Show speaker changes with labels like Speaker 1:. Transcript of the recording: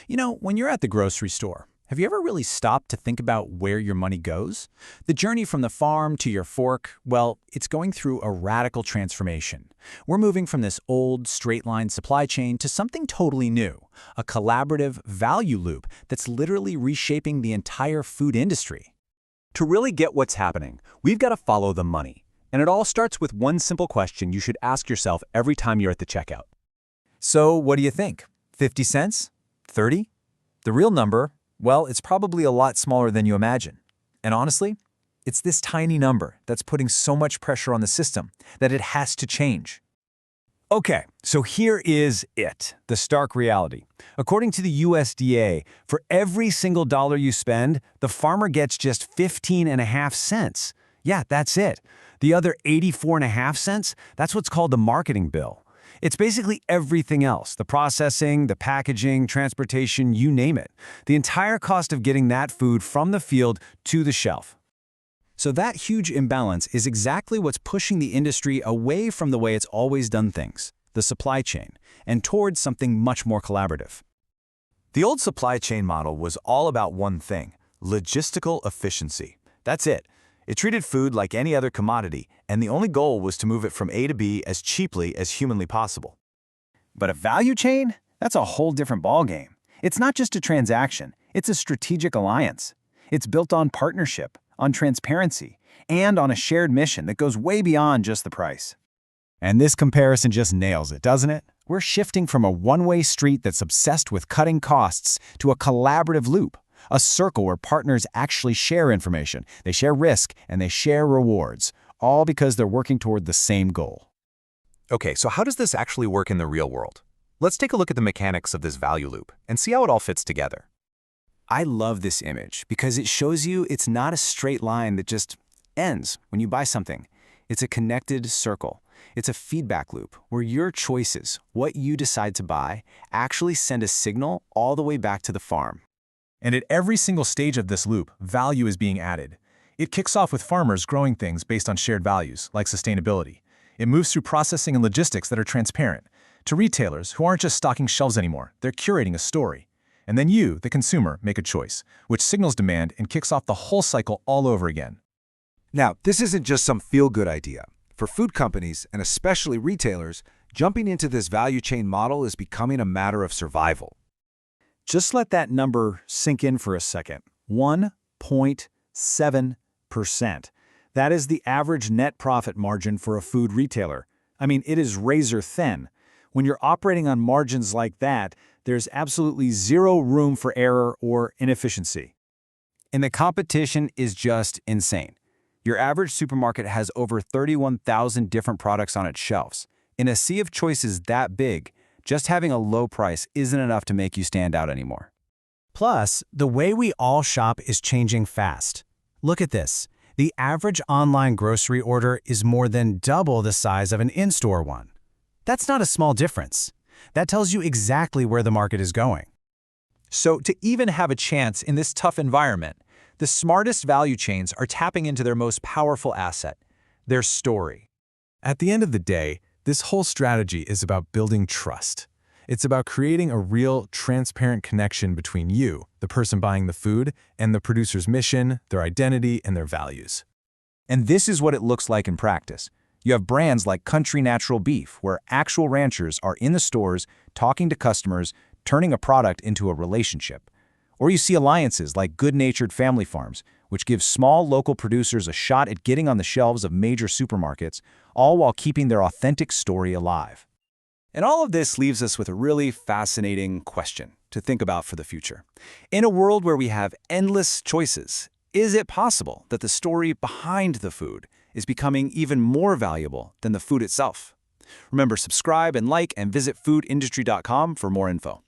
Speaker 1: When you're at the grocery store, have you ever really stopped to think about where your money goes? The journey from the farm to your fork, well, it's going through a radical transformation. We're moving from this old, straight-line supply chain to something totally new, a collaborative value loop that's literally reshaping the entire food industry.
Speaker 2: To really get what's happening, we've got to follow the money. And it all starts with one simple question you should ask yourself every time you're at the checkout.
Speaker 3: So what do you think? 50 cents? 30? The real number, well, it's probably a lot smaller than you imagine. And honestly, it's this tiny number that's putting so much pressure on the system that it has to change. Okay, so here is it, the stark reality. According to the USDA, for every single dollar you spend, the farmer gets just 15.5 cents. Yeah, that's it. The other 84.5 cents, that's what's called the marketing bill. It's basically everything else, the processing, the packaging, transportation, you name it. The entire cost of getting that food from the field to the shelf.
Speaker 1: So that huge imbalance is exactly what's pushing the industry away from the way it's always done things, the supply chain, and towards something much more collaborative.
Speaker 3: The old supply chain model was all about one thing, logistical efficiency. That's it. It treated food like any other commodity, and the only goal was to move it from A to B as cheaply as humanly possible.
Speaker 4: But a value chain? That's a whole different ballgame. It's not just a transaction, it's a strategic alliance. It's built on partnership, on transparency, and on a shared mission that goes way beyond just the price.
Speaker 5: And this comparison just nails it, doesn't it? We're shifting from a one-way street that's obsessed with cutting costs to a collaborative loop. A circle where partners actually share information, they share risk, and they share rewards, all because they're working toward the same goal.
Speaker 2: Okay, so how does this actually work in the real world? Let's take a look at the mechanics of this value loop and see how it all fits together.
Speaker 4: I love this image because it shows you it's not a straight line that just ends when you buy something. It's a connected circle. It's a feedback loop where your choices, what you decide to buy, actually send a signal all the way back to the farm.
Speaker 5: And at every single stage of this loop, value is being added. It kicks off with farmers growing things based on shared values, like sustainability. It moves through processing and logistics that are transparent, to retailers who aren't just stocking shelves anymore, they're curating a story. And then you, the consumer, make a choice, which signals demand and kicks off the whole cycle all over again.
Speaker 6: Now, this isn't just some feel-good idea. For food companies, and especially retailers, jumping into this value chain model is becoming a matter of survival.
Speaker 1: Just let that number sink in for a second. 1.7%. That is the average net profit margin for a food retailer. I mean, it is razor thin. When you're operating on margins like that, there's absolutely zero room for error or inefficiency.
Speaker 4: And the competition is just insane. Your average supermarket has over 31,000 different products on its shelves. In a sea of choices that big, just having a low price isn't enough to make you stand out anymore.
Speaker 5: Plus, the way we all shop is changing fast. Look at this. The average online grocery order is more than double the size of an in-store one. That's not a small difference. That tells you exactly where the market is going.
Speaker 3: So to even have a chance in this tough environment, the smartest value chains are tapping into their most powerful asset, their story.
Speaker 5: At the end of the day, this whole strategy is about building trust. It's about creating a real, transparent connection between you, the person buying the food, and the producer's mission, their identity, and their values.
Speaker 4: And this is what it looks like in practice. You have brands like Country Natural Beef, where actual ranchers are in the stores, talking to customers, turning a product into a relationship. Or you see alliances like Good-Natured Family Farms, which give small local producers a shot at getting on the shelves of major supermarkets, all while keeping their authentic story alive. And all of this leaves us with a really fascinating question to think about for the future. In a world where we have endless choices, is it possible that the story behind the food is becoming even more valuable than the food itself? Remember, subscribe and like and visit foodindustry.com for more info.